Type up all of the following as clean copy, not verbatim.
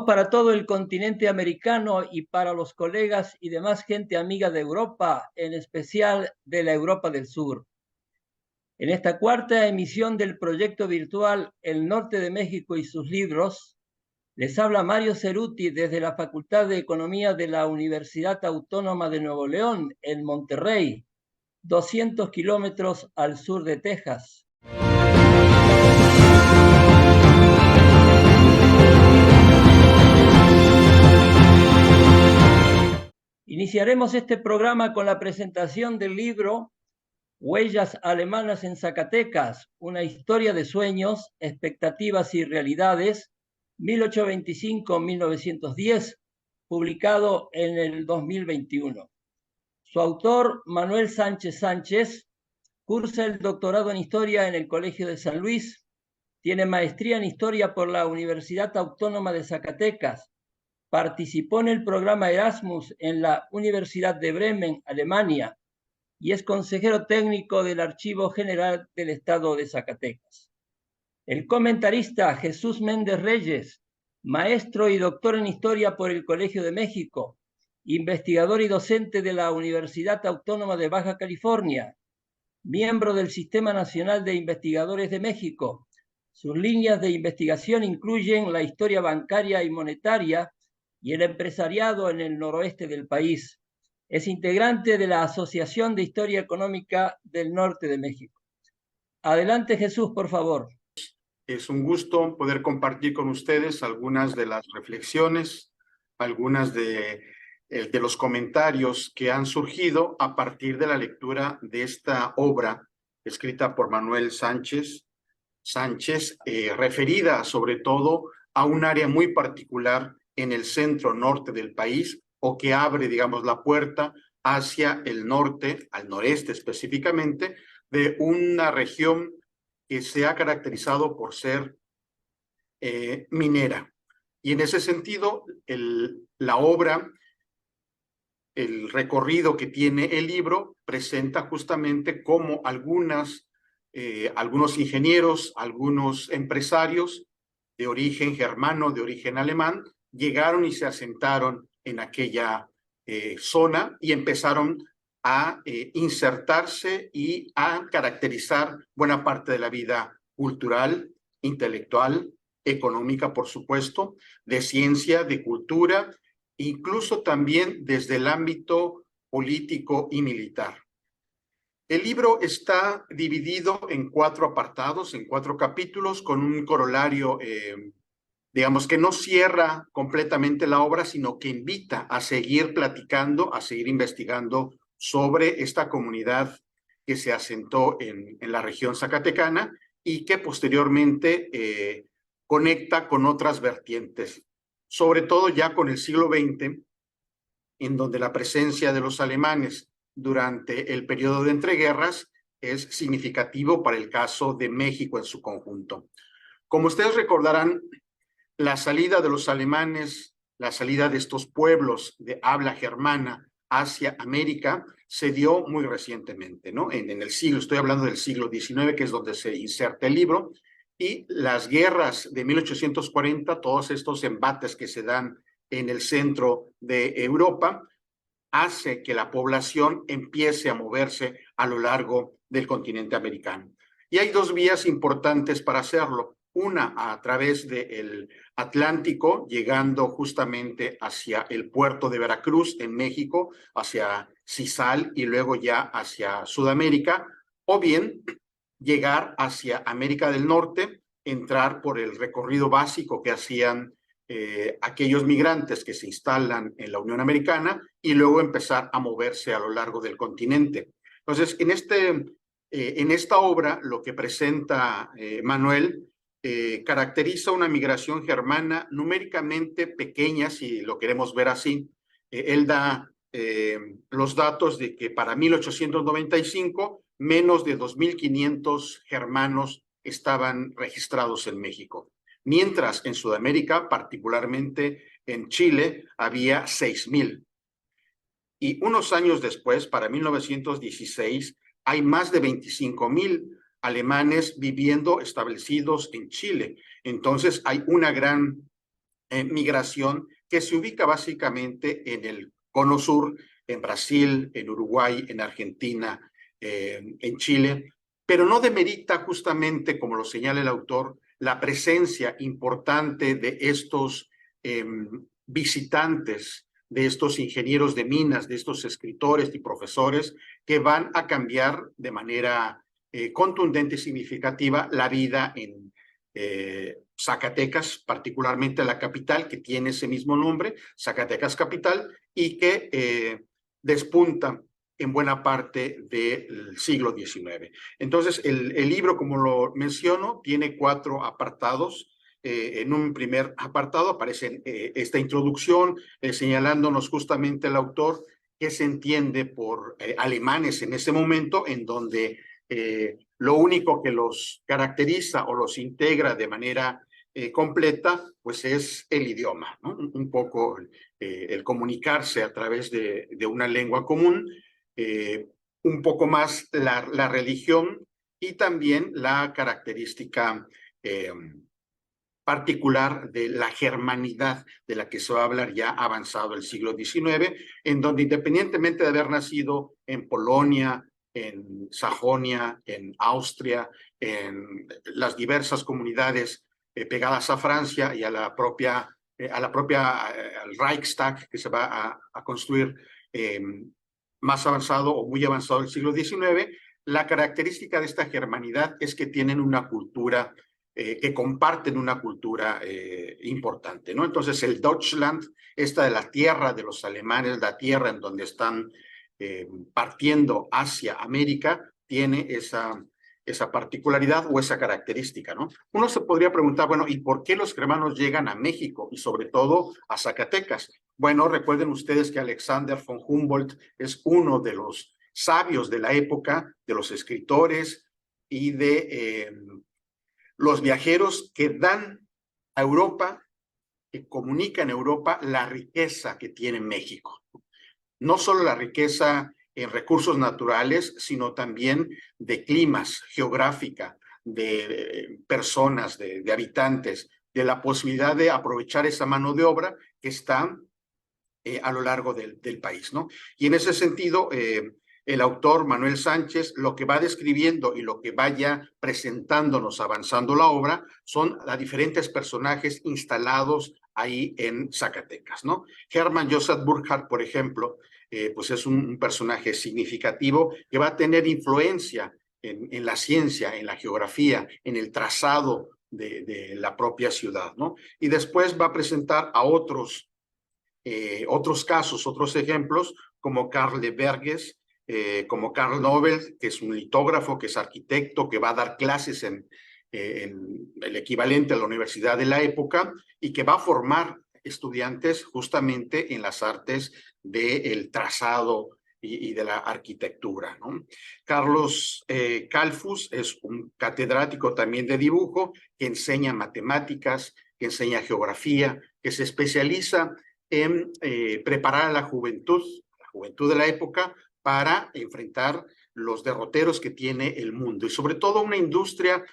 para todo el continente americano y para los colegas y demás gente amiga de Europa, en especial de la Europa del Sur. En esta cuarta emisión del proyecto virtual El Norte de México y sus libros, les habla Mario Ceruti desde la Facultad de Economía de la Universidad Autónoma de Nuevo León, en Monterrey, 200 kilómetros al sur de Texas. Iniciaremos este programa con la presentación del libro Huellas alemanas en Zacatecas, una historia de sueños, expectativas y realidades, 1825-1910, publicado en el 2021. Su autor, Manuel Sánchez Sánchez, cursa el doctorado en Historia en el Colegio de San Luis, tiene maestría en Historia por la Universidad Autónoma de Zacatecas, participó en el programa Erasmus en la Universidad de Bremen, Alemania, y es consejero técnico del Archivo General del Estado de Zacatecas. El comentarista Jesús Méndez Reyes, maestro y doctor en Historia por el Colegio de México, investigador y docente de la Universidad Autónoma de Baja California, miembro del Sistema Nacional de Investigadores de México. Sus líneas de investigación incluyen la historia bancaria y monetaria y el empresariado en el noroeste del país. Es integrante de la Asociación de Historia Económica del Norte de México. Adelante, Jesús, por favor. Es un gusto poder compartir con ustedes algunas de las reflexiones, algunas de los comentarios que han surgido a partir de la lectura de esta obra escrita por Manuel Sánchez, referida sobre todo a un área muy particular en el centro norte del país, o que abre, digamos, la puerta hacia el norte, al noreste específicamente, de una región que se ha caracterizado por ser minera. Y en ese sentido, la obra, el recorrido que tiene el libro, presenta justamente cómo algunos ingenieros, algunos empresarios de origen germano, de origen alemán, llegaron y se asentaron en aquella zona y empezaron a insertarse y a caracterizar buena parte de la vida cultural, intelectual, económica, por supuesto, de ciencia, de cultura, incluso también desde el ámbito político y militar. El libro está dividido en 4 apartados, en 4 capítulos, con un corolario, digamos, que no cierra completamente la obra, sino que invita a seguir platicando, a seguir investigando sobre esta comunidad que se asentó en la región zacatecana y que posteriormente conecta con otras vertientes, sobre todo ya con el siglo XX, en donde la presencia de los alemanes durante el periodo de entreguerras es significativo para el caso de México en su conjunto. Como ustedes recordarán, la salida de los alemanes, la salida de estos pueblos de habla germana hacia América se dio muy recientemente, ¿no? En el siglo, estoy hablando del siglo XIX, que es donde se inserta el libro, y las guerras de 1840, todos estos embates que se dan en el centro de Europa, hace que la población empiece a moverse a lo largo del continente americano. Y hay 2 vías importantes para hacerlo. Una a través del Atlántico, llegando justamente hacia el puerto de Veracruz en México, hacia Cizal y luego ya hacia Sudamérica, o bien llegar hacia América del Norte, entrar por el recorrido básico que hacían aquellos migrantes que se instalan en la Unión Americana y luego empezar a moverse a lo largo del continente. Entonces, en esta obra, lo que presenta Manuel caracteriza una migración germana numéricamente pequeña, si lo queremos ver así. Él da los datos de que para 1895 menos de 2.500 germanos estaban registrados en México, mientras en Sudamérica, particularmente en Chile, había 6.000. Y unos años después, para 1916, hay más de 25.000 alemanes viviendo establecidos en Chile. Entonces hay una gran migración que se ubica básicamente en el Cono Sur, en Brasil, en Uruguay, en Argentina, en Chile, pero no demerita justamente, como lo señala el autor, la presencia importante de estos visitantes, de estos ingenieros de minas, de estos escritores y profesores que van a cambiar de manera contundente y significativa la vida en Zacatecas, particularmente la capital, que tiene ese mismo nombre, Zacatecas Capital, y que despunta en buena parte del siglo XIX. Entonces, el libro, como lo menciono, tiene 4 apartados. En un primer apartado aparece esta introducción, señalándonos justamente el autor qué se entiende por alemanes en ese momento, en donde lo único que los caracteriza o los integra de manera completa, pues es el idioma, ¿no? Un poco el comunicarse a través de una lengua común, un poco más la religión y también la característica particular de la germanidad de la que se va a hablar ya avanzado el siglo XIX, en donde independientemente de haber nacido en Polonia, en Sajonia, en Austria, en las diversas comunidades pegadas a Francia y a la propia al Reichstag que se va a construir más avanzado o muy avanzado del siglo XIX, la característica de esta germanidad es que tienen una cultura que comparten una cultura importante, ¿no? Entonces el Deutschland, esta de la tierra de los alemanes, la tierra en donde están partiendo hacia América, tiene esa particularidad o esa característica, ¿no? Uno se podría preguntar, bueno, ¿y por qué los germanos llegan a México y sobre todo a Zacatecas? Bueno, recuerden ustedes que Alexander von Humboldt es uno de los sabios de la época, de los escritores y de los viajeros que dan a Europa, que comunican a Europa la riqueza que tiene México. No solo la riqueza en recursos naturales, sino también de climas, geográfica, de personas, de habitantes, de la posibilidad de aprovechar esa mano de obra que está a lo largo del país, ¿no? Y en ese sentido, el autor Manuel Sánchez lo que va describiendo y lo que vaya presentándonos avanzando la obra son a diferentes personajes instalados ahí en Zacatecas, ¿no? Hermann Joseph Burckhardt, por ejemplo, pues es un personaje significativo que va a tener influencia en la ciencia, en la geografía, en el trazado de la propia ciudad, ¿no? Y después va a presentar a otros casos, otros ejemplos, como Karl de Verges, como Karl Nobel, que es un litógrafo, que es arquitecto, que va a dar clases en el equivalente a la universidad de la época y que va a formar estudiantes justamente en las artes del trazado y de la arquitectura, ¿no? Carlos Calfus es un catedrático también de dibujo que enseña matemáticas, que enseña geografía, que se especializa en preparar a la juventud de la época para enfrentar los derroteros que tiene el mundo y sobre todo una industria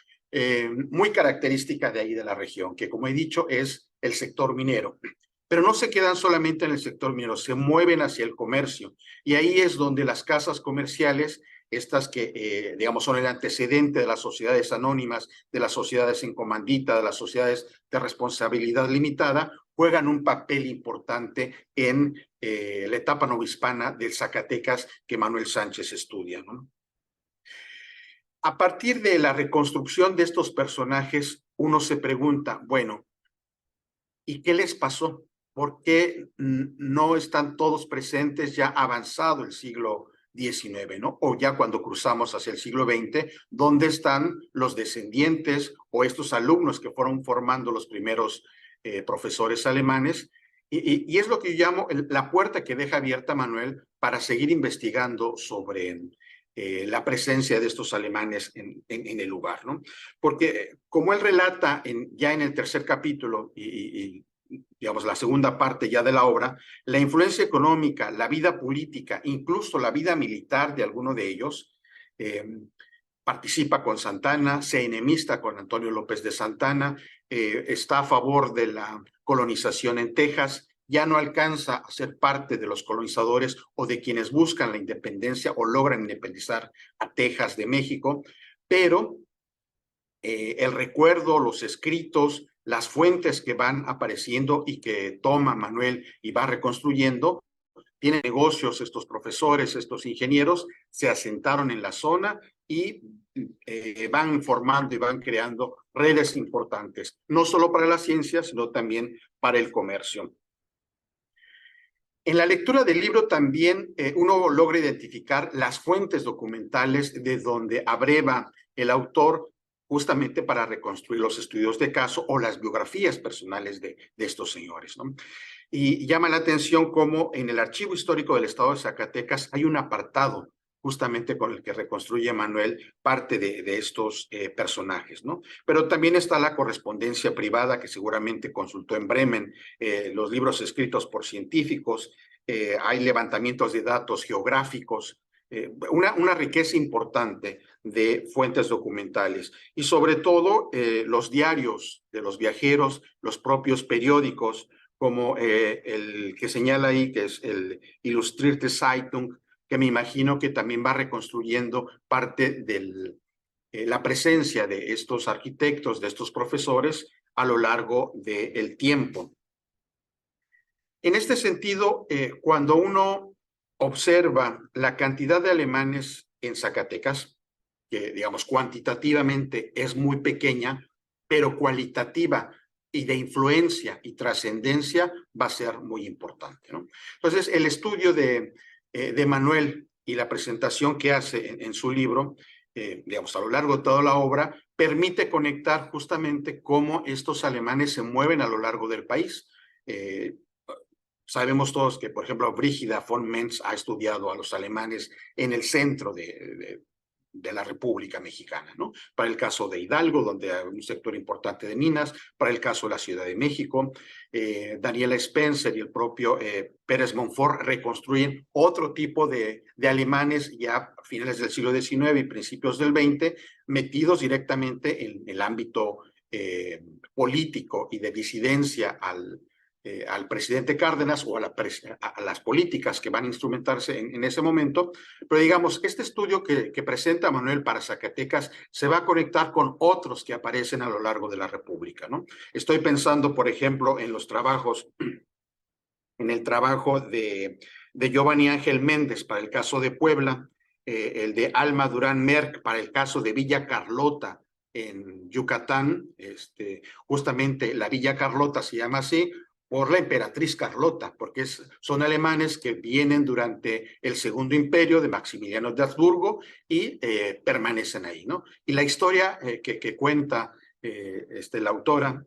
muy característica de ahí de la región, que como he dicho es el sector minero. Pero no se quedan solamente en el sector minero, se mueven hacia el comercio y ahí es donde las casas comerciales, estas que digamos son el antecedente de las sociedades anónimas, de las sociedades en comandita, de las sociedades de responsabilidad limitada, juegan un papel importante en la etapa novohispana del Zacatecas que Manuel Sánchez estudia, ¿no? A partir de la reconstrucción de estos personajes, uno se pregunta, bueno, ¿y qué les pasó? ¿Por qué no están todos presentes ya avanzado el siglo XIX, ¿no? O ya cuando cruzamos hacia el siglo XX, ¿dónde están los descendientes o estos alumnos que fueron formando los primeros profesores alemanes? Y es lo que yo llamo la puerta que deja abierta Manuel para seguir investigando sobre la presencia de estos alemanes en el lugar, ¿no? Porque como él relata ya en el tercer capítulo y digamos, la segunda parte ya de la obra, la influencia económica, la vida política, incluso la vida militar de alguno de ellos, participa con Santana, se enemista con Antonio López de Santana, está a favor de la colonización en Texas, ya no alcanza a ser parte de los colonizadores o de quienes buscan la independencia o logran independizar a Texas de México, pero el recuerdo, los escritos, las fuentes que van apareciendo y que toma Manuel y va reconstruyendo, tienen negocios estos profesores, estos ingenieros, se asentaron en la zona y van formando y van creando redes importantes, no solo para la ciencia, sino también para el comercio. En la lectura del libro también uno logra identificar las fuentes documentales de donde abreva el autor justamente para reconstruir los estudios de caso o las biografías personales de estos señores, ¿no? Y llama la atención cómo en el Archivo Histórico del Estado de Zacatecas hay un apartado justamente con el que reconstruye Manuel parte de estos personajes, ¿no? Pero también está la correspondencia privada que seguramente consultó en Bremen, los libros escritos por científicos, hay levantamientos de datos geográficos, una riqueza importante de fuentes documentales y sobre todo los diarios de los viajeros, los propios periódicos, como el que señala ahí, que es el Illustrierte Zeitung, que me imagino que también va reconstruyendo parte de la presencia de estos arquitectos, de estos profesores a lo largo del tiempo. En este sentido, cuando uno observa la cantidad de alemanes en Zacatecas, que digamos cuantitativamente es muy pequeña, pero cualitativa y de influencia y trascendencia va a ser muy importante, ¿no? Entonces, el estudio de Manuel y la presentación que hace en su libro, digamos, a lo largo de toda la obra, permite conectar justamente cómo estos alemanes se mueven a lo largo del país. Sabemos todos que, por ejemplo, Brígida von Mentz ha estudiado a los alemanes en el centro de la República Mexicana, ¿no? Para el caso de Hidalgo, donde hay un sector importante de minas, para el caso de la Ciudad de México, Daniela Spencer y el propio Pérez Monfort reconstruyen otro tipo de alemanes ya a finales del siglo XIX y principios del XX, metidos directamente en el ámbito político y de disidencia al presidente Cárdenas o a las políticas que van a instrumentarse en ese momento, pero digamos, este estudio que presenta Manuel para Zacatecas se va a conectar con otros que aparecen a lo largo de la República, ¿no? Estoy pensando, por ejemplo, en los trabajos, en el trabajo de Giovanni Ángel Méndez para el caso de Puebla, el de Alma Durán Merck para el caso de Villa Carlota en Yucatán, justamente la Villa Carlota se llama así, por la emperatriz Carlota, porque son alemanes que vienen durante el Segundo Imperio de Maximiliano de Habsburgo y permanecen ahí, ¿no? Y la historia que cuenta la autora,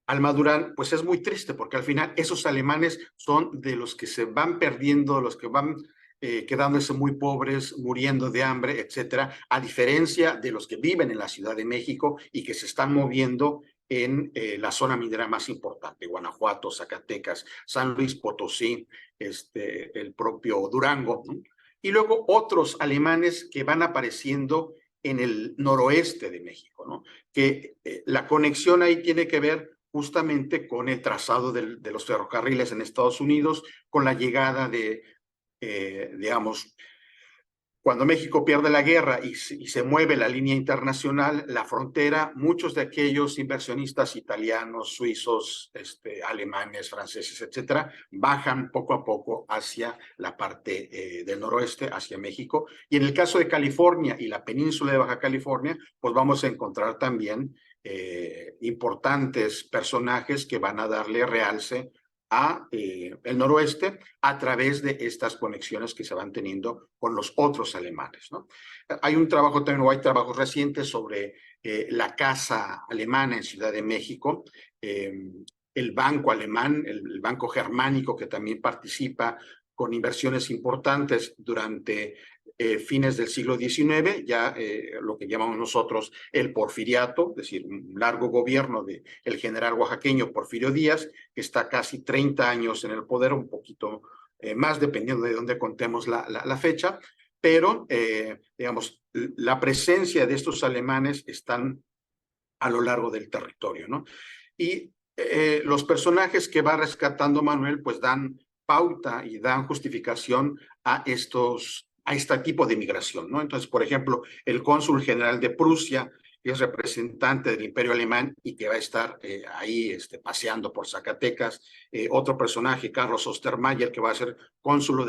Alma Durán, pues es muy triste, porque al final esos alemanes son de los que se van perdiendo, los que van quedándose muy pobres, muriendo de hambre, etcétera, a diferencia de los que viven en la Ciudad de México y que se están moviendo en la zona minera más importante, Guanajuato, Zacatecas, San Luis Potosí, el propio Durango, ¿no? Y luego otros alemanes que van apareciendo en el noroeste de México, ¿no? Que la conexión ahí tiene que ver justamente con el trazado de los ferrocarriles en Estados Unidos, con la llegada de, digamos, cuando México pierde la guerra y se mueve la línea internacional, la frontera, muchos de aquellos inversionistas italianos, suizos, alemanes, franceses, etcétera, bajan poco a poco hacia la parte del noroeste, hacia México. Y en el caso de California y la península de Baja California, pues vamos a encontrar también importantes personajes que van a darle realce a el noroeste a través de estas conexiones que se van teniendo con los otros alemanes, ¿no? Hay un trabajo también, o hay trabajos recientes sobre la casa alemana en Ciudad de México, el banco alemán, el banco germánico que también participa con inversiones importantes durante fines del siglo XIX, ya lo que llamamos nosotros el porfiriato, es decir, un largo gobierno del general oaxaqueño Porfirio Díaz, que está casi 30 años en el poder, un poquito más dependiendo de dónde contemos la fecha, pero, digamos, la presencia de estos alemanes están a lo largo del territorio, ¿no? Y los personajes que va rescatando Manuel, pues dan pauta y dan justificación a este tipo de migración, ¿no? Entonces, por ejemplo, el cónsul general de Prusia, que es representante del Imperio Alemán y que va a estar ahí paseando por Zacatecas. Otro personaje, Carlos Ostermayer, que va a ser cónsul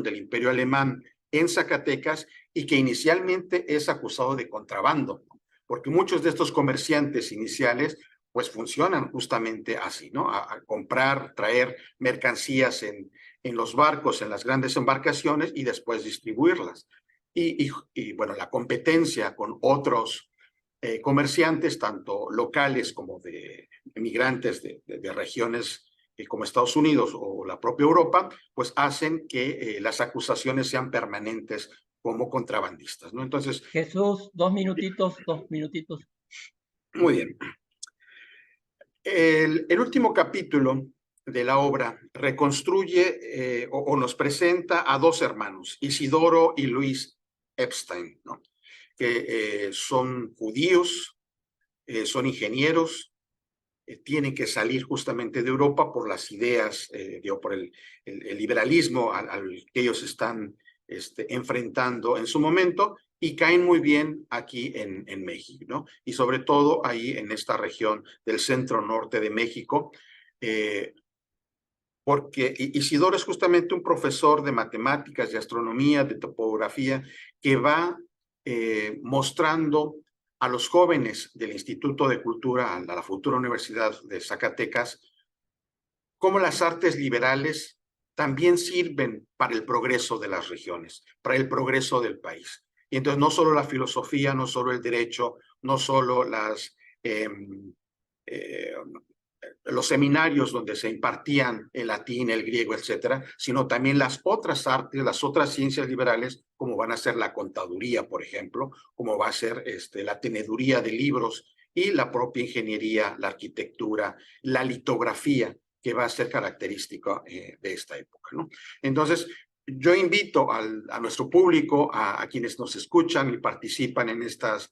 del Imperio Alemán en Zacatecas y que inicialmente es acusado de contrabando, porque muchos de estos comerciantes iniciales pues funcionan justamente así, ¿no? A comprar, traer mercancías en los barcos, en las grandes embarcaciones y después distribuirlas. Bueno, la competencia con otros comerciantes, tanto locales como de migrantes de regiones como Estados Unidos o la propia Europa, pues hacen que las acusaciones sean permanentes como contrabandistas, ¿no? Entonces, Jesús, 2 minutitos, 2 minutitos. muy bien. El último capítulo de la obra reconstruye o nos presenta a dos hermanos, Isidoro y Luis Epstein, ¿no? Que son judíos, son ingenieros, tienen que salir justamente de Europa por las ideas, por el liberalismo al que ellos están enfrentando en su momento, y caen muy bien aquí en México, ¿no? Y sobre todo ahí en esta región del centro norte de México, porque Isidoro es justamente un profesor de matemáticas, de astronomía, de topografía, que va mostrando a los jóvenes del Instituto de Cultura, a la futura Universidad de Zacatecas, cómo las artes liberales también sirven para el progreso de las regiones, para el progreso del país. Y entonces no solo la filosofía, no solo el derecho, no solo los seminarios donde se impartían el latín, el griego, etcétera, sino también las otras artes, las otras ciencias liberales, como van a ser la contaduría, por ejemplo, como va a ser la teneduría de libros y la propia ingeniería, la arquitectura, la litografía, que va a ser característica de esta época, ¿no? Entonces, yo invito a nuestro público, a quienes nos escuchan y participan en estas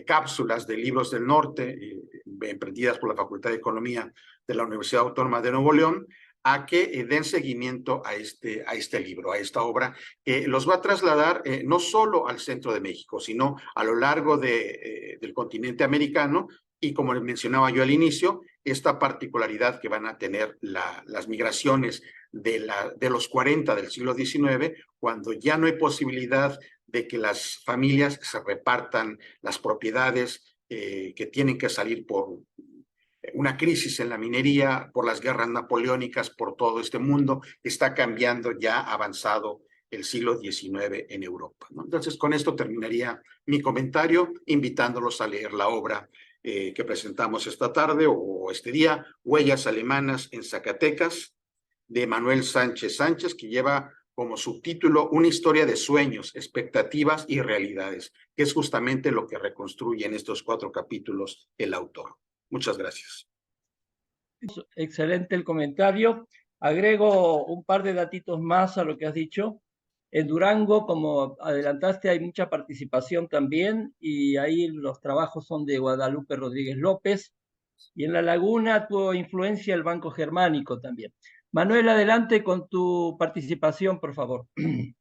cápsulas de Libros del Norte, emprendidas por la Facultad de Economía de la Universidad Autónoma de Nuevo León, a que den seguimiento a este libro, a esta obra, que los va a trasladar no solo al centro de México, sino a lo largo del continente americano, y como les mencionaba yo al inicio, esta particularidad que van a tener las migraciones de los 40 del siglo XIX, cuando ya no hay posibilidad de que las familias se repartan las propiedades que tienen que salir por una crisis en la minería, por las guerras napoleónicas, por todo este mundo, está cambiando ya avanzado el siglo XIX en Europa, ¿no? Entonces, con esto terminaría mi comentario, invitándolos a leer la obra que presentamos esta tarde o este día, Huellas Alemanas en Zacatecas, de Manuel Sánchez Sánchez, que lleva como subtítulo Una historia de sueños, expectativas y realidades, que es justamente lo que reconstruye en estos 4 capítulos el autor. Muchas gracias. Excelente el comentario. Agrego un par de datitos más a lo que has dicho. En Durango, como adelantaste, hay mucha participación también y ahí los trabajos son de Guadalupe Rodríguez López. Y en La Laguna tuvo influencia el Banco Germánico también. Manuel, adelante con tu participación, por favor.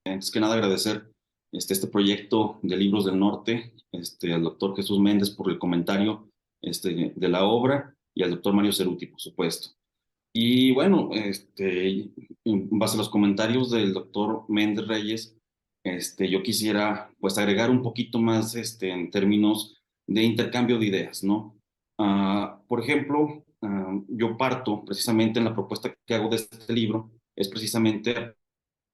Antes que nada agradecer este proyecto de Libros del Norte, al doctor Jesús Méndez por el comentario de la obra y al doctor Mario Ceruti, por supuesto. Y bueno, en base a los comentarios del doctor Méndez Reyes, yo quisiera pues agregar un poquito más en términos de intercambio de ideas, ¿no? Por ejemplo, yo parto precisamente en la propuesta que hago de este libro, es precisamente a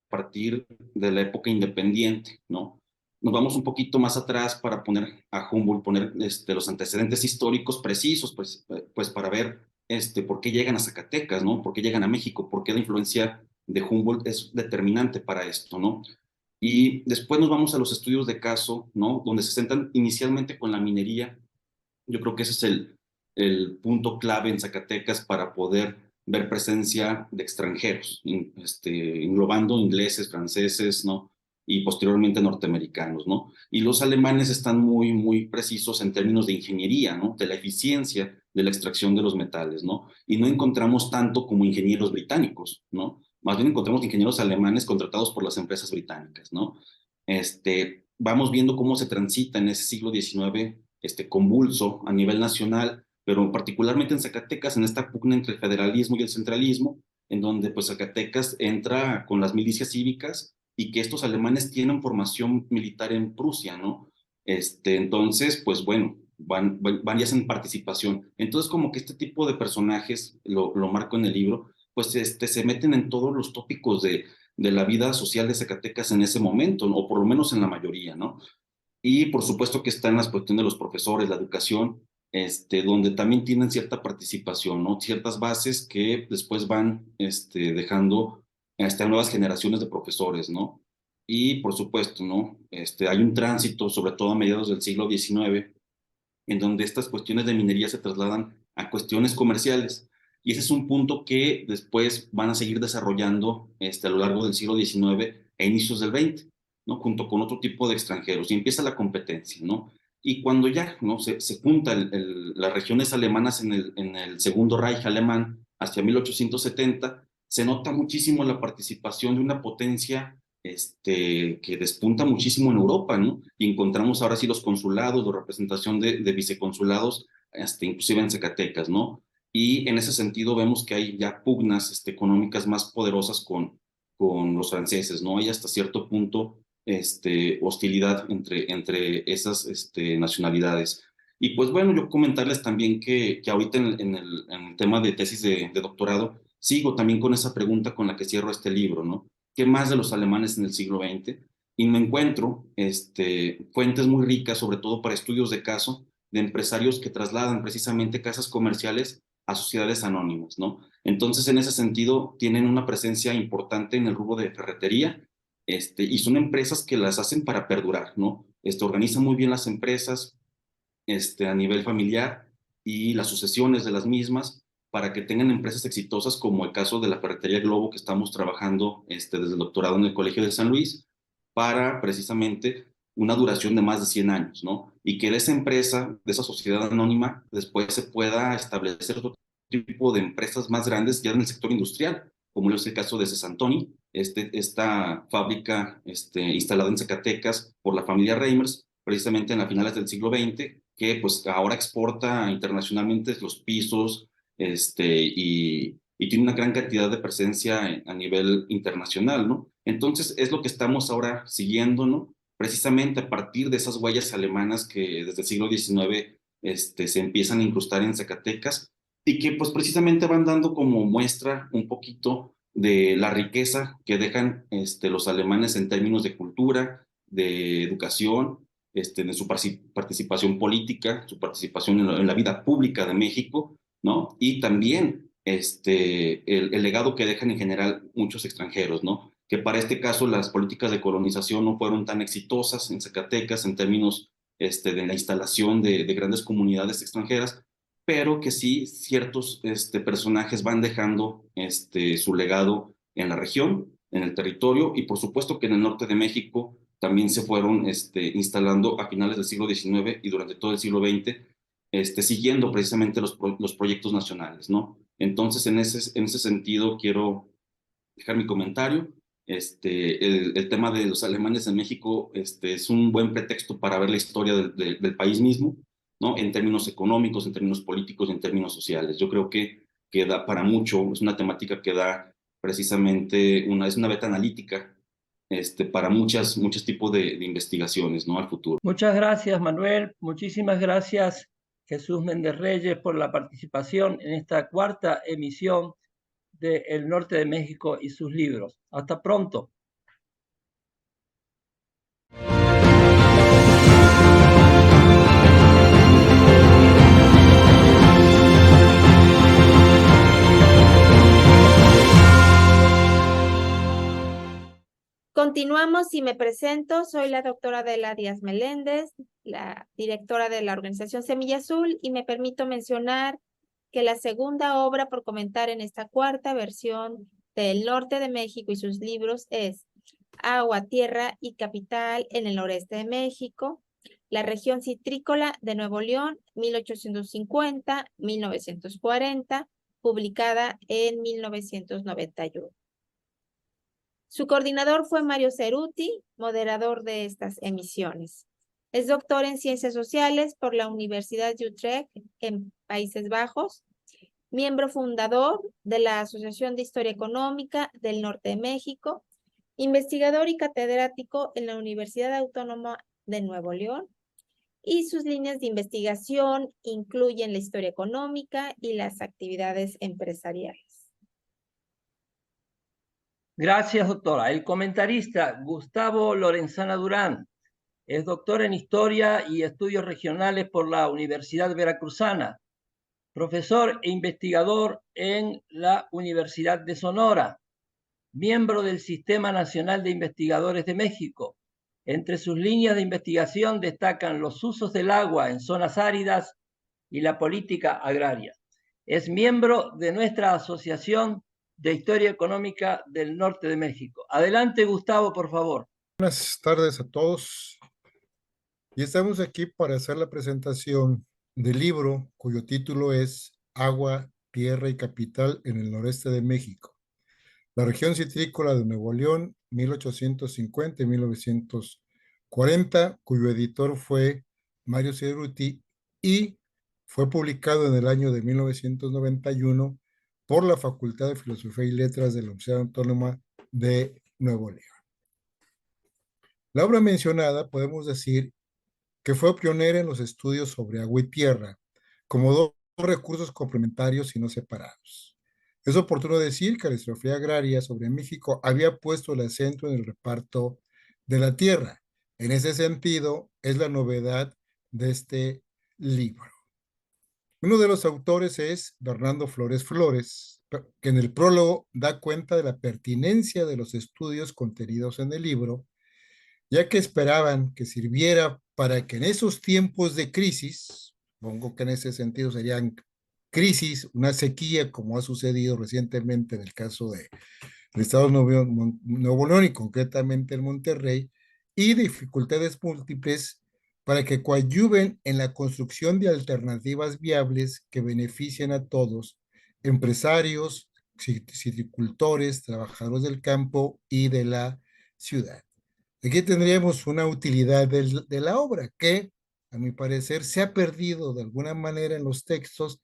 partir de la época independiente, ¿no? Nos vamos un poquito más atrás para poner a Humboldt, poner los antecedentes históricos precisos, pues para ver por qué llegan a Zacatecas, ¿no? ¿Por qué llegan a México? ¿Por qué la influencia de Humboldt es determinante para esto, ¿no? Y después nos vamos a los estudios de caso, ¿no? Donde se centran inicialmente con la minería. Yo creo que ese es el punto clave en Zacatecas para poder ver presencia de extranjeros, englobando ingleses, franceses, ¿no? y posteriormente norteamericanos, ¿no? Y los alemanes están muy precisos en términos de ingeniería, ¿no? De la eficiencia de la extracción de los metales, ¿no? Y no encontramos tanto como ingenieros británicos, ¿no? Más bien encontramos ingenieros alemanes contratados por las empresas británicas, ¿no? Vamos viendo cómo se transita en ese siglo XIX, convulso a nivel nacional, pero particularmente en Zacatecas, en esta pugna entre el federalismo y el centralismo, en donde pues Zacatecas entra con las milicias cívicas y que estos alemanes tienen formación militar en Prusia, ¿no? Entonces, pues bueno, van y hacen participación. Entonces, como que este tipo de personajes, lo marco en el libro, pues se meten en todos los tópicos de la vida social de Zacatecas en ese momento, ¿no? O por lo menos en la mayoría, ¿no? Y por supuesto que están las cuestiones de los profesores, la educación, donde también tienen cierta participación, ¿no? Ciertas bases que después van dejando a nuevas generaciones de profesores, ¿no? Y por supuesto, ¿no? Hay un tránsito, sobre todo a mediados del siglo XIX, en donde estas cuestiones de minería se trasladan a cuestiones comerciales. Y ese es un punto que después van a seguir desarrollando a lo largo del siglo XIX e inicios del XX, ¿no? Junto con otro tipo de extranjeros. Y empieza la competencia, ¿no? Y cuando ya, ¿no? se juntan las regiones alemanas en el Segundo Reich alemán hacia 1870, se nota muchísimo la participación de una potencia que despunta muchísimo en Europa, ¿no? Y encontramos ahora sí los consulados, la representación de viceconsulados, inclusive en Zacatecas, ¿no? Y en ese sentido vemos que hay ya pugnas económicas más poderosas con los franceses, ¿no? Hay hasta cierto punto hostilidad entre esas nacionalidades. Y pues bueno, yo comentarles también que ahorita en el tema de tesis de doctorado, sigo también con esa pregunta con la que cierro este libro, ¿no? ¿Qué más de los alemanes en el siglo XX? Y me encuentro fuentes muy ricas, sobre todo para estudios de caso, de empresarios que trasladan precisamente casas comerciales a sociedades anónimas, ¿no? Entonces, en ese sentido, tienen una presencia importante en el rubro de ferretería, y son empresas que las hacen para perdurar, ¿no? Organizan muy bien las empresas, a nivel familiar y las sucesiones de las mismas para que tengan empresas exitosas, como el caso de la ferretería Globo que estamos trabajando desde el doctorado en el Colegio de San Luis, para precisamente una duración de más de 100 años, ¿no? Y que de esa empresa, de esa sociedad anónima, después se pueda establecer otro tipo de empresas más grandes ya en el sector industrial, como es el caso de Cesantoni, esta fábrica instalada en Zacatecas por la familia Reimers, precisamente en las finales del siglo XX, que pues ahora exporta internacionalmente los pisos, y tiene una gran cantidad de presencia a nivel internacional, ¿no? Entonces es lo que estamos ahora siguiendo, ¿no? Precisamente a partir de esas huellas alemanas que desde el siglo XIX se empiezan a incrustar en Zacatecas y que pues precisamente van dando como muestra un poquito de la riqueza que dejan los alemanes en términos de cultura, de educación, de su participación política, su participación en la vida pública de México, ¿no? Y también el legado que dejan en general muchos extranjeros, ¿no? Que para este caso las políticas de colonización no fueron tan exitosas en Zacatecas en términos de la instalación de grandes comunidades extranjeras, pero que sí ciertos personajes van dejando su legado en la región, en el territorio, y por supuesto que en el norte de México también se fueron instalando a finales del siglo XIX y durante todo el siglo XX, siguiendo precisamente los proyectos nacionales, ¿no? Entonces, en ese sentido, quiero dejar mi comentario. El tema de los alemanes en México es un buen pretexto para ver la historia del país mismo, ¿no? En términos económicos, en términos políticos y en términos sociales. Yo creo que da para mucho, es una temática que da precisamente es una beta analítica para muchos tipos de investigaciones, ¿no? Al futuro. Muchas gracias, Manuel. Muchísimas gracias, Jesús Méndez Reyes, por la participación en esta cuarta emisión de El Norte de México y sus libros. Hasta pronto. Continuamos y me presento. Soy la doctora Adela Díaz Meléndez, la directora de la organización Semilla Azul, y me permito mencionar que la segunda obra por comentar en esta cuarta versión del Norte de México y sus libros es agua, tierra y capital en el noreste de México, la región citrícola de Nuevo León, 1850-1940, publicada en 1991. Su coordinador fue Mario Ceruti, moderador de estas emisiones. Es doctor en Ciencias Sociales por la Universidad de Utrecht en Países Bajos, miembro fundador de la Asociación de Historia Económica del Norte de México, investigador y catedrático en la Universidad Autónoma de Nuevo León, y sus líneas de investigación incluyen la historia económica y las actividades empresariales. Gracias, doctora. El comentarista Gustavo Lorenzana Durán es doctor en Historia y Estudios Regionales por la Universidad Veracruzana, profesor e investigador en la Universidad de Sonora, miembro del Sistema Nacional de Investigadores de México. Entre sus líneas de investigación destacan los usos del agua en zonas áridas y la política agraria. Es miembro de nuestra Asociación de Historia Económica del Norte de México. Adelante, Gustavo, por favor. Buenas tardes a todos. Y estamos aquí para hacer la presentación del libro cuyo título es Agua, Tierra y Capital en el Noreste de México. La región citrícola de Nuevo León, 1850 y 1940, cuyo editor fue Mario Ceruti y fue publicado en el año de 1991 por la Facultad de Filosofía y Letras de la Universidad Autónoma de Nuevo León. La obra mencionada podemos decir que fue pionera en los estudios sobre agua y tierra, como dos recursos complementarios y no separados. Es oportuno decir que la historiografía agraria sobre México había puesto el acento en el reparto de la tierra. En ese sentido, es la novedad de este libro. Uno de los autores es Bernardo Flores Flores, que en el prólogo da cuenta de la pertinencia de los estudios contenidos en el libro, ya que esperaban que sirviera para que en esos tiempos de crisis, supongo que en ese sentido serían crisis, una sequía como ha sucedido recientemente en el caso del estado de Nuevo León y concretamente en Monterrey, y dificultades múltiples para que coadyuven en la construcción de alternativas viables que beneficien a todos, empresarios, citricultores, trabajadores del campo y de la ciudad. Aquí tendríamos una utilidad de la obra que, a mi parecer, se ha perdido de alguna manera en los textos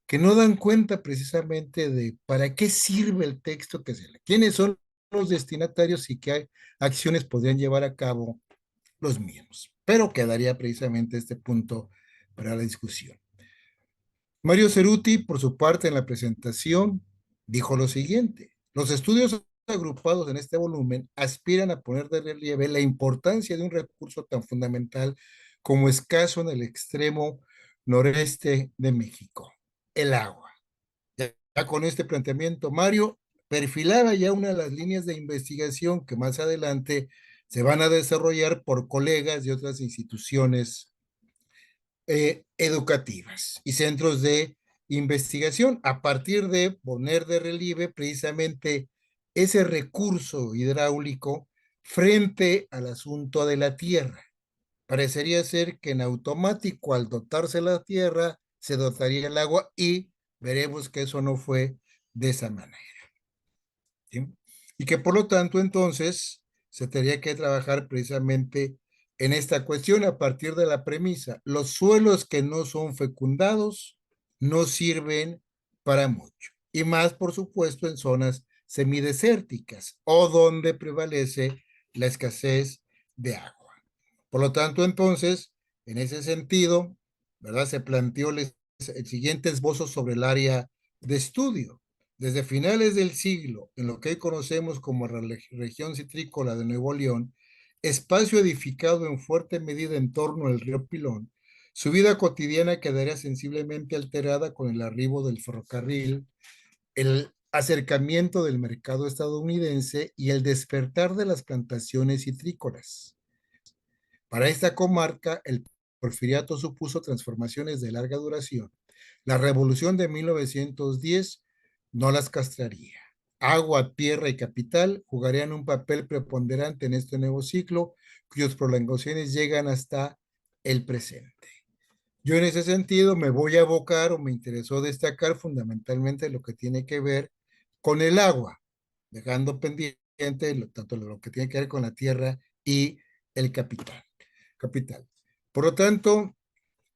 que no dan cuenta precisamente de para qué sirve el texto que se lee, quiénes son los destinatarios y qué acciones podrían llevar a cabo los mismos. Pero quedaría precisamente este punto para la discusión. Mario Ceruti, por su parte, en la presentación, dijo lo siguiente: los estudios agrupados en este volumen aspiran a poner de relieve la importancia de un recurso tan fundamental como escaso en el extremo noreste de México, el agua. Ya con este planteamiento, Mario perfilaba ya una de las líneas de investigación que más adelante se van a desarrollar por colegas de otras instituciones educativas y centros de investigación, a partir de poner de relieve precisamente ese recurso hidráulico frente al asunto de la tierra. Parecería ser que en automático, al dotarse la tierra, se dotaría el agua, y veremos que eso no fue de esa manera. ¿Sí? Y que por lo tanto entonces se tendría que trabajar precisamente en esta cuestión a partir de la premisa: los suelos que no son fecundados no sirven para mucho, y más por supuesto en zonas semidesérticas o donde prevalece la escasez de agua. Por lo tanto, entonces, en ese sentido, ¿verdad?, se planteó el siguiente esbozo sobre el área de estudio. Desde finales del siglo, en lo que hoy conocemos como la región citrícola de Nuevo León, espacio edificado en fuerte medida en torno al río Pilón, su vida cotidiana quedaría sensiblemente alterada con el arribo del ferrocarril, el acercamiento del mercado estadounidense y el despertar de las plantaciones citrícolas. Para esta comarca, el porfiriato supuso transformaciones de larga duración. La revolución de 1910 no las castraría. agua, tierra y capital jugarían un papel preponderante en este nuevo ciclo, cuyas prolongaciones llegan hasta el presente. Yo en ese sentido me voy a abocar o me interesó destacar fundamentalmente lo que tiene que ver con el agua, dejando pendiente tanto lo que tiene que ver con la tierra y el capital. Por lo tanto,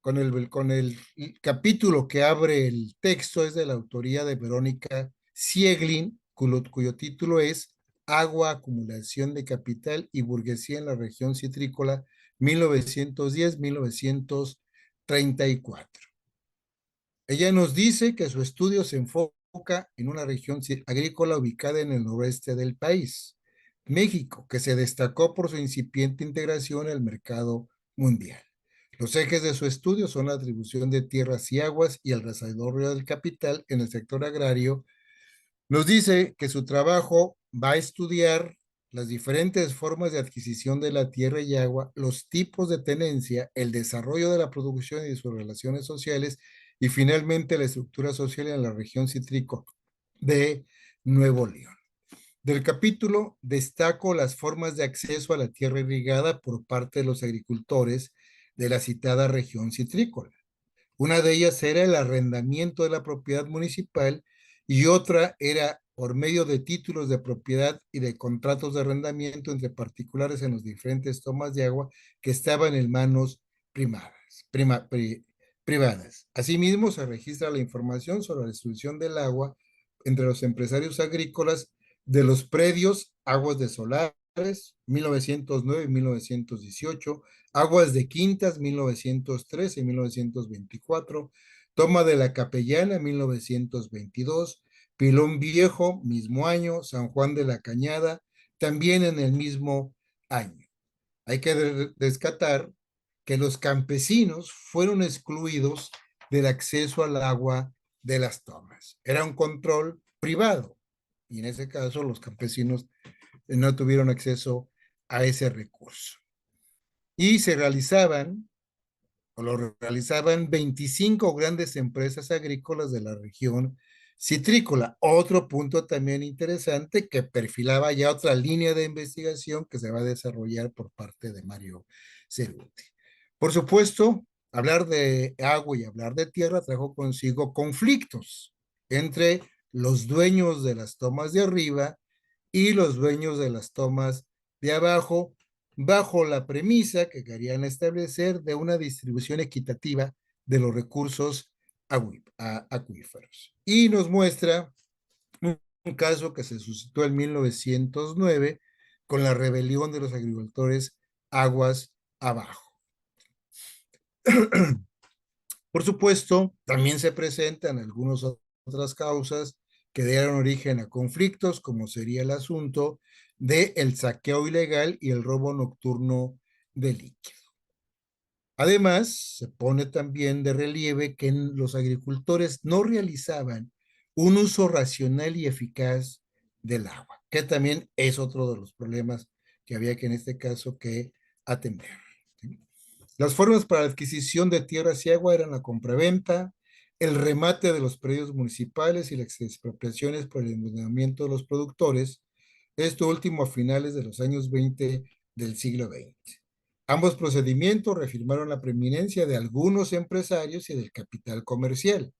con el capítulo que abre el texto es de la autoría de Verónica Sieglin, cuyo título es Agua, acumulación de capital y burguesía en la región citrícola 1910-1934. Ella nos dice que su estudio se enfoca en una región agrícola ubicada en el noroeste del país, México, que se destacó por su incipiente integración al mercado mundial. Los ejes de su estudio son la atribución de tierras y aguas y el desarrollo del capital en el sector agrario. Nos dice que su trabajo va a estudiar las diferentes formas de adquisición de la tierra y agua, los tipos de tenencia, el desarrollo de la producción y sus relaciones sociales, y finalmente la estructura social en la región citrícola de Nuevo León. Del capítulo destaco las formas de acceso a la tierra irrigada por parte de los agricultores de la citada región citrícola. Una de ellas era el arrendamiento de la propiedad municipal y otra era por medio de títulos de propiedad y de contratos de arrendamiento entre particulares en las diferentes tomas de agua que estaban en manos privadas. Asimismo, se registra la información sobre la distribución del agua entre los empresarios agrícolas de los predios Aguas de Solares, 1909 y 1918, Aguas de Quintas, 1913 y 1924, Toma de la Capellana, 1922, Pilón Viejo, mismo año, San Juan de la Cañada, también en el mismo año. Hay que rescatar que los campesinos fueron excluidos del acceso al agua de las tomas. Era un control privado y en ese caso los campesinos no tuvieron acceso a ese recurso. Y se realizaban 25 grandes empresas agrícolas de la región citrícola. Otro punto también interesante que perfilaba ya otra línea de investigación que se va a desarrollar por parte de Mario Cerúti. Por supuesto, hablar de agua y hablar de tierra trajo consigo conflictos entre los dueños de las tomas de arriba y los dueños de las tomas de abajo, bajo la premisa que querían establecer de una distribución equitativa de los recursos acuíferos. Y nos muestra un caso que se suscitó en 1909 con la rebelión de los agricultores aguas abajo. Por supuesto, también se presentan algunas otras causas que dieron origen a conflictos, como sería el asunto del saqueo ilegal y el robo nocturno de líquido. Además, se pone también de relieve que los agricultores no realizaban un uso racional y eficaz del agua, que también es otro de los problemas que había que en este caso que atender. Las formas para la adquisición de tierras y agua eran la compraventa, el remate de los predios municipales y las expropiaciones por el endeudamiento de los productores, esto último a finales de los años 20 del siglo XX. Ambos procedimientos reafirmaron la preeminencia de algunos empresarios y del capital comercial.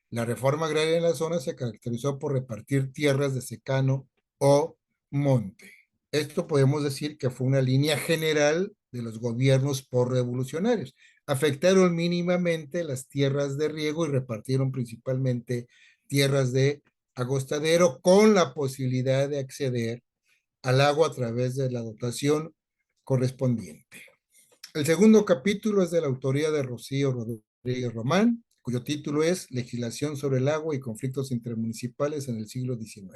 La reforma agraria en la zona se caracterizó por repartir tierras de secano o monte. Esto podemos decir que fue una línea general de los gobiernos postrevolucionarios. Afectaron mínimamente las tierras de riego y repartieron principalmente tierras de agostadero con la posibilidad de acceder al agua a través de la dotación correspondiente. El segundo capítulo es de la autoría de Rocío Rodríguez Román, cuyo título es Legislación sobre el agua y conflictos intermunicipales en el siglo XIX.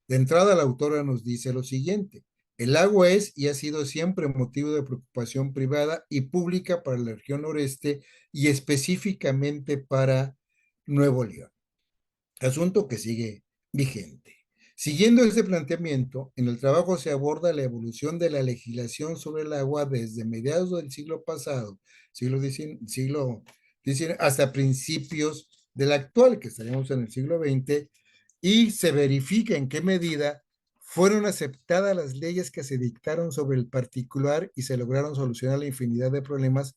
De entrada, la autora nos dice lo siguiente: el agua es y ha sido siempre motivo de preocupación privada y pública para la región noreste y específicamente para Nuevo León. Asunto que sigue vigente. Siguiendo este planteamiento, en el trabajo se aborda la evolución de la legislación sobre el agua desde mediados del siglo pasado, siglo XIX, hasta principios del actual, que estaremos en el siglo XX, y se verifica en qué medida fueron aceptadas las leyes que se dictaron sobre el particular y se lograron solucionar la infinidad de problemas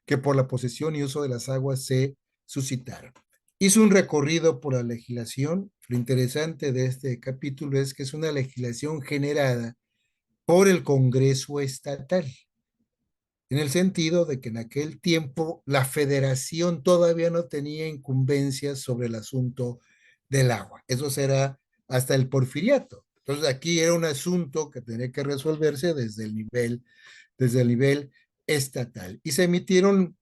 que por la posesión y uso de las aguas se suscitaron. Hizo un recorrido por la legislación. Lo interesante de este capítulo es que es una legislación generada por el Congreso Estatal, en el sentido de que en aquel tiempo la federación todavía no tenía incumbencias sobre el asunto del agua. Eso será hasta el porfiriato. Entonces aquí era un asunto que tenía que resolverse desde el nivel estatal. Y se emitieron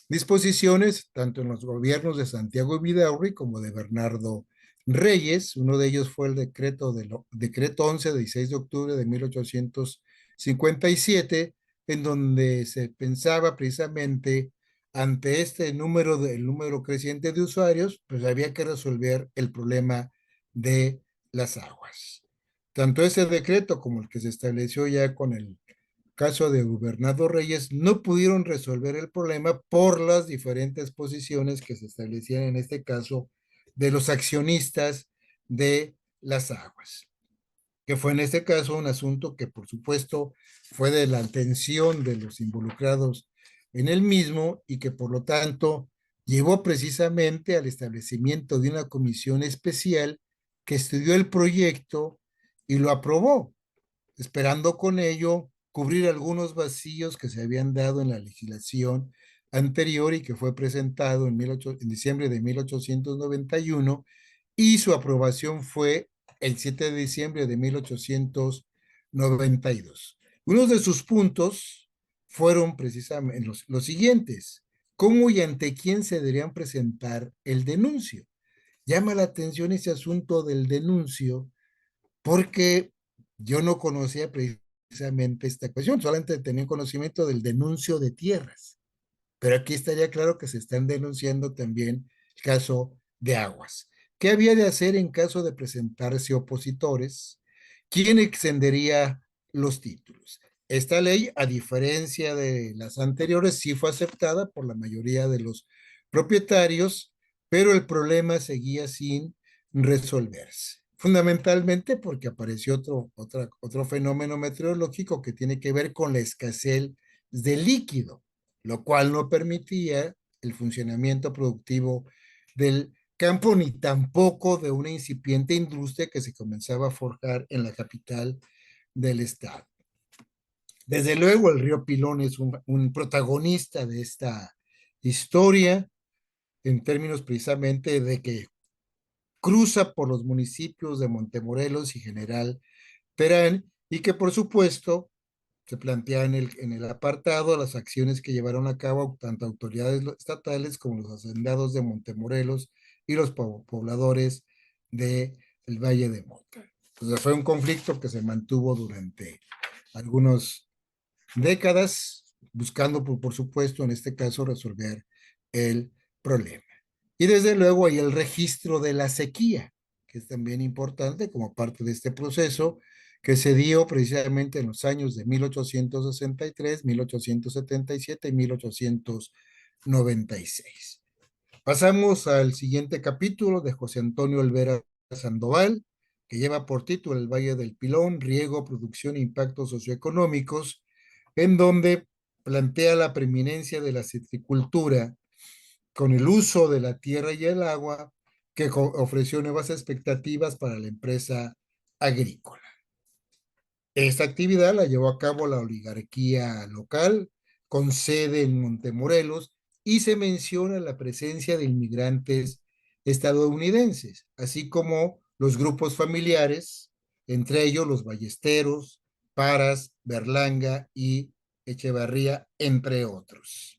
disposiciones tanto en los gobiernos de Santiago Vidaurri como de Bernardo Reyes. Uno de ellos fue el decreto 11 de 16 de octubre de 1857, en donde se pensaba precisamente ante el número creciente de usuarios, pues había que resolver el problema de las aguas. Tanto ese decreto como el que se estableció ya con el caso de Bernardo Reyes, no pudieron resolver el problema por las diferentes posiciones que se establecían en este caso de los accionistas de las aguas, que fue en este caso un asunto que por supuesto fue de la atención de los involucrados en el mismo y que por lo tanto llevó precisamente al establecimiento de una comisión especial que estudió el proyecto y lo aprobó, esperando con ello cubrir algunos vacíos que se habían dado en la legislación anterior y que fue presentado en diciembre de 1891, y su aprobación fue el 7 de diciembre de 1892. Uno de sus puntos fueron precisamente los siguientes: ¿cómo y ante quién se deberían presentar el denuncio? Llama la atención ese asunto del denuncio porque yo no conocía precisamente esta cuestión, solamente tenía conocimiento del denuncio de tierras, pero aquí estaría claro que se están denunciando también el caso de aguas. ¿Qué había de hacer en caso de presentarse opositores? ¿Quién extendería los títulos? Esta ley, a diferencia de las anteriores, sí fue aceptada por la mayoría de los propietarios, pero el problema seguía sin resolverse. Fundamentalmente porque apareció otro fenómeno meteorológico que tiene que ver con la escasez de líquido, lo cual no permitía el funcionamiento productivo del campo ni tampoco de una incipiente industria que se comenzaba a forjar en la capital del estado. Desde luego, el río Pilón es un protagonista de esta historia, en términos precisamente de que cruza por los municipios de Montemorelos y General Terán, y que por supuesto se plantea en el apartado las acciones que llevaron a cabo tanto autoridades estatales como los hacendados de Montemorelos y los pobladores del Valle de Mota. Entonces fue un conflicto que se mantuvo durante algunas décadas, buscando por supuesto en este caso resolver el problema. Y desde luego hay el registro de la sequía, que es también importante como parte de este proceso, que se dio precisamente en los años de 1863, 1877 y 1896. Pasamos al siguiente capítulo de José Antonio Olvera Sandoval, que lleva por título El Valle del Pilón, riego, producción e impactos socioeconómicos, en donde plantea la preeminencia de la citricultura con el uso de la tierra y el agua, que ofreció nuevas expectativas para la empresa agrícola. Esta actividad la llevó a cabo la oligarquía local, con sede en Montemorelos, y se menciona la presencia de inmigrantes estadounidenses, así como los grupos familiares, entre ellos los Ballesteros, Paras, Berlanga y Echevarría, entre otros.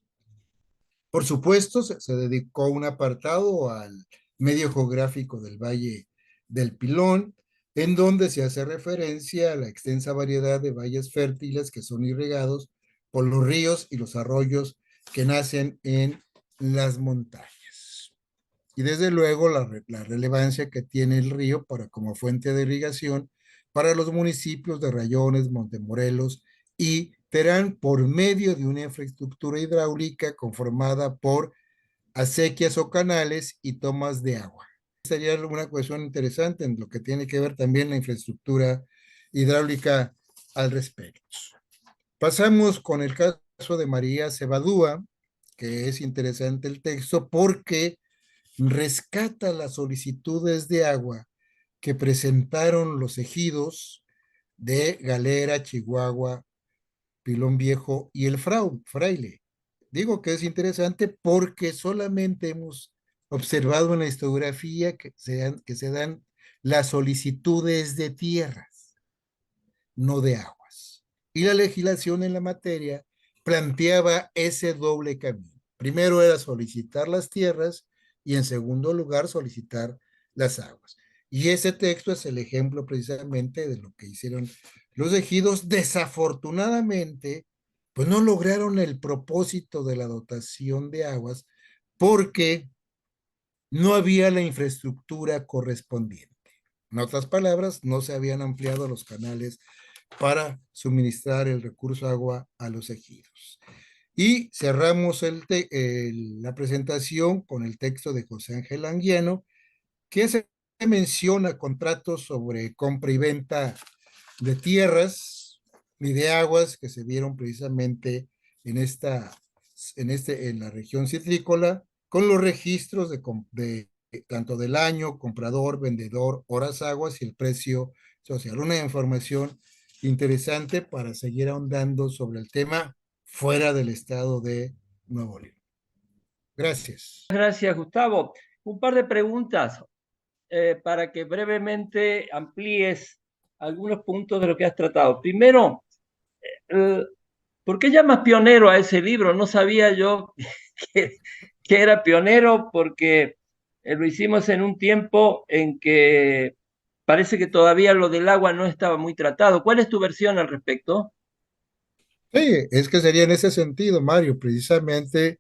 Por supuesto, se dedicó un apartado al medio geográfico del Valle del Pilón, en donde se hace referencia a la extensa variedad de valles fértiles que son irrigados por los ríos y los arroyos que nacen en las montañas. Y desde luego la relevancia que tiene el río como fuente de irrigación para los municipios de Rayones, Montemorelos y Terán, por medio de una infraestructura hidráulica conformada por acequias o canales y tomas de agua, sería una cuestión interesante en lo que tiene que ver también la infraestructura hidráulica al respecto. Pasamos con el caso de María Cebadúa, que es interesante el texto porque rescata las solicitudes de agua que presentaron los ejidos de Galera, Chihuahua, Pilón Viejo y el Fraile. Digo que es interesante porque solamente hemos observado en la historiografía que se dan las solicitudes de tierras, no de aguas. Y la legislación en la materia planteaba ese doble camino. Primero era solicitar las tierras y en segundo lugar solicitar las aguas. Y ese texto es el ejemplo precisamente de lo que hicieron los ejidos. Desafortunadamente, pues no lograron el propósito de la dotación de aguas porque no había la infraestructura correspondiente. En otras palabras, no se habían ampliado los canales para suministrar el recurso agua a los ejidos. Y cerramos la presentación con el texto de José Ángel Anguiano, que se menciona contratos sobre compra y venta de tierras y de aguas que se dieron precisamente en la región citrícola, con los registros tanto del año, comprador, vendedor, horas aguas y el precio social. Una información interesante para seguir ahondando sobre el tema fuera del estado de Nuevo León. Gracias. Gracias, Gustavo. Un par de preguntas para que brevemente amplíes algunos puntos de lo que has tratado. Primero, ¿por qué llamas pionero a ese libro? No sabía yo que era pionero porque lo hicimos en un tiempo en que parece que todavía lo del agua no estaba muy tratado. ¿Cuál es tu versión al respecto? Sí, es que sería en ese sentido, Mario, precisamente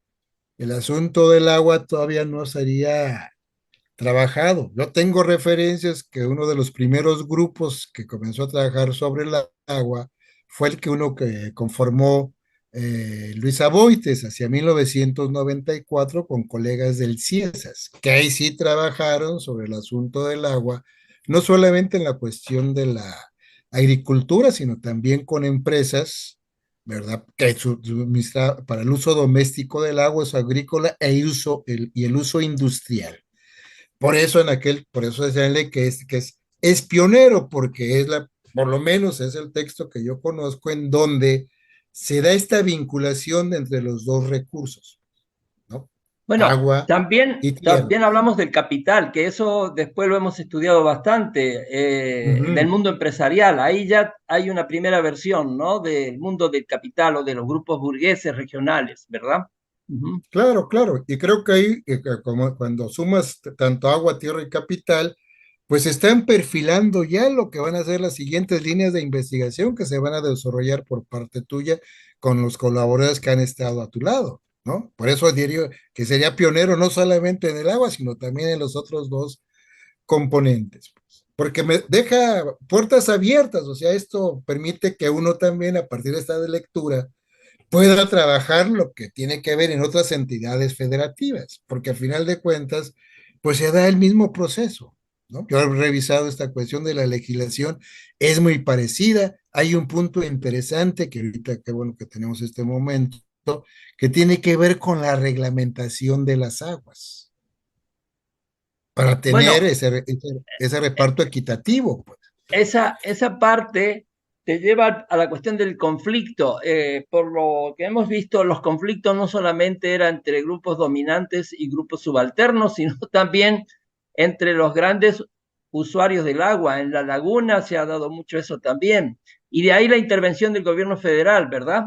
el asunto del agua todavía no sería trabajado. Yo tengo referencias que uno de los primeros grupos que comenzó a trabajar sobre el agua fue el que uno que conformó Luis Aboites hacia 1994 con colegas del CIESAS, que ahí sí trabajaron sobre el asunto del agua, no solamente en la cuestión de la agricultura, sino también con empresas, ¿verdad? Que suministra para el uso doméstico del agua, uso agrícola y el uso industrial. Por eso decirle es pionero, porque por lo menos es el texto que yo conozco en donde se da esta vinculación entre los dos recursos, ¿no? Bueno, Agua y tierra. también hablamos del capital, que eso después lo hemos estudiado bastante, del mundo empresarial. Ahí ya hay una primera versión, ¿no? Del mundo del capital o de los grupos burgueses regionales, ¿verdad? Claro, claro. Y creo que ahí, como cuando sumas tanto agua, tierra y capital, pues están perfilando ya lo que van a ser las siguientes líneas de investigación que se van a desarrollar por parte tuya con los colaboradores que han estado a tu lado, ¿no? Por eso diría que sería pionero no solamente en el agua, sino también en los otros dos componentes, pues, porque me deja puertas abiertas, o sea, esto permite que uno también a partir de esta lectura pueda trabajar lo que tiene que ver en otras entidades federativas, porque al final de cuentas, pues se da el mismo proceso, ¿no? Yo he revisado esta cuestión de la legislación, es muy parecida, hay un punto interesante que ahorita, qué bueno que tenemos este momento, que tiene que ver con la reglamentación de las aguas, para tener Bueno, ese reparto equitativo, pues. esa parte te lleva a la cuestión del conflicto. Por lo que hemos visto, los conflictos no solamente eran entre grupos dominantes y grupos subalternos, sino también entre los grandes usuarios del agua. En la laguna se ha dado mucho eso también. Y de ahí la intervención del gobierno federal, ¿verdad?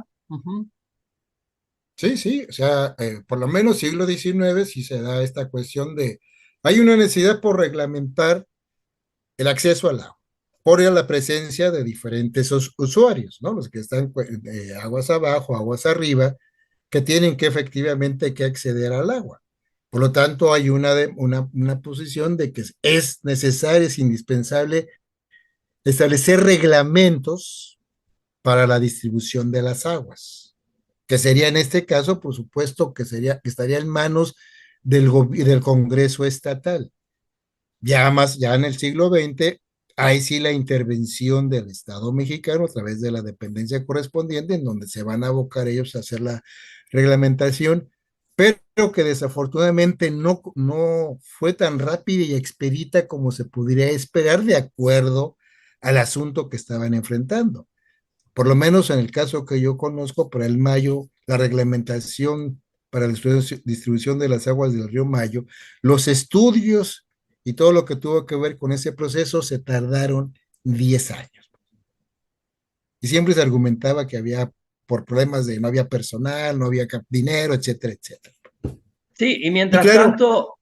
Sí, sí, o sea, por lo menos siglo XIX sí se da esta cuestión hay una necesidad por reglamentar el acceso al agua, por la presencia de diferentes usuarios, ¿no? Los que están aguas abajo, aguas arriba, que tienen que efectivamente que acceder al agua. Por lo tanto, hay una posición de que es necesario, es indispensable establecer reglamentos para la distribución de las aguas, que sería en este caso, por supuesto, que estaría en manos del Congreso estatal. Ya en el siglo XX, hay sí la intervención del Estado mexicano a través de la dependencia correspondiente, en donde se van a abocar ellos a hacer la reglamentación, pero que desafortunadamente no fue tan rápida y expedita como se podría esperar de acuerdo al asunto que estaban enfrentando. Por lo menos en el caso que yo conozco, para el Mayo, la reglamentación para la distribución de las aguas del río Mayo, los estudios y todo lo que tuvo que ver con ese proceso se tardaron 10 años. Y siempre se argumentaba que había, por problemas de no había personal, no había dinero, etcétera, etcétera. Sí, y Y claro,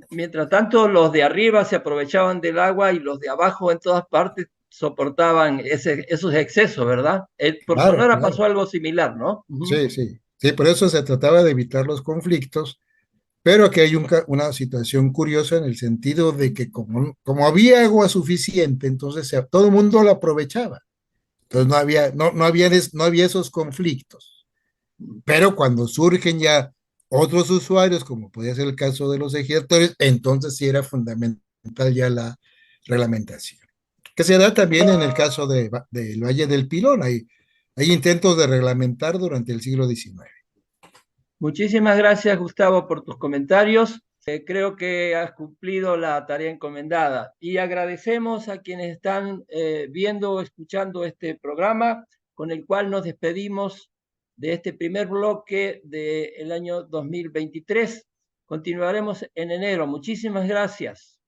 mientras tanto los de arriba se aprovechaban del agua y los de abajo en todas partes soportaban esos excesos, ¿verdad? Por claro, Sonora claro. pasó algo similar, ¿no? Sí, sí. Sí, por eso se trataba de evitar los conflictos. Pero aquí hay una situación curiosa en el sentido de que como había agua suficiente, entonces todo el mundo lo aprovechaba. Entonces no había esos conflictos. Pero cuando surgen ya otros usuarios, como podía ser el caso de los ejidatores, entonces sí era fundamental ya la reglamentación. Que se da también en el caso del Valle del Pilón. Hay intentos de reglamentar durante el siglo XIX. Muchísimas gracias, Gustavo, por tus comentarios. Creo que has cumplido la tarea encomendada y agradecemos a quienes están viendo o escuchando este programa, con el cual nos despedimos de este primer bloque del año 2023. Continuaremos en enero. Muchísimas gracias.